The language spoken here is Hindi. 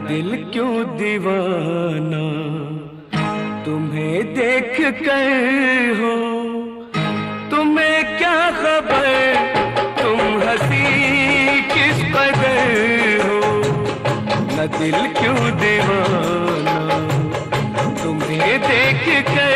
दिल क्यों दीवाना तुम्हें देख कर हो, तुम्हें क्या खबर तुम हंसी किस कदर हो। न दिल क्यों दीवाना तुम्हें देख कर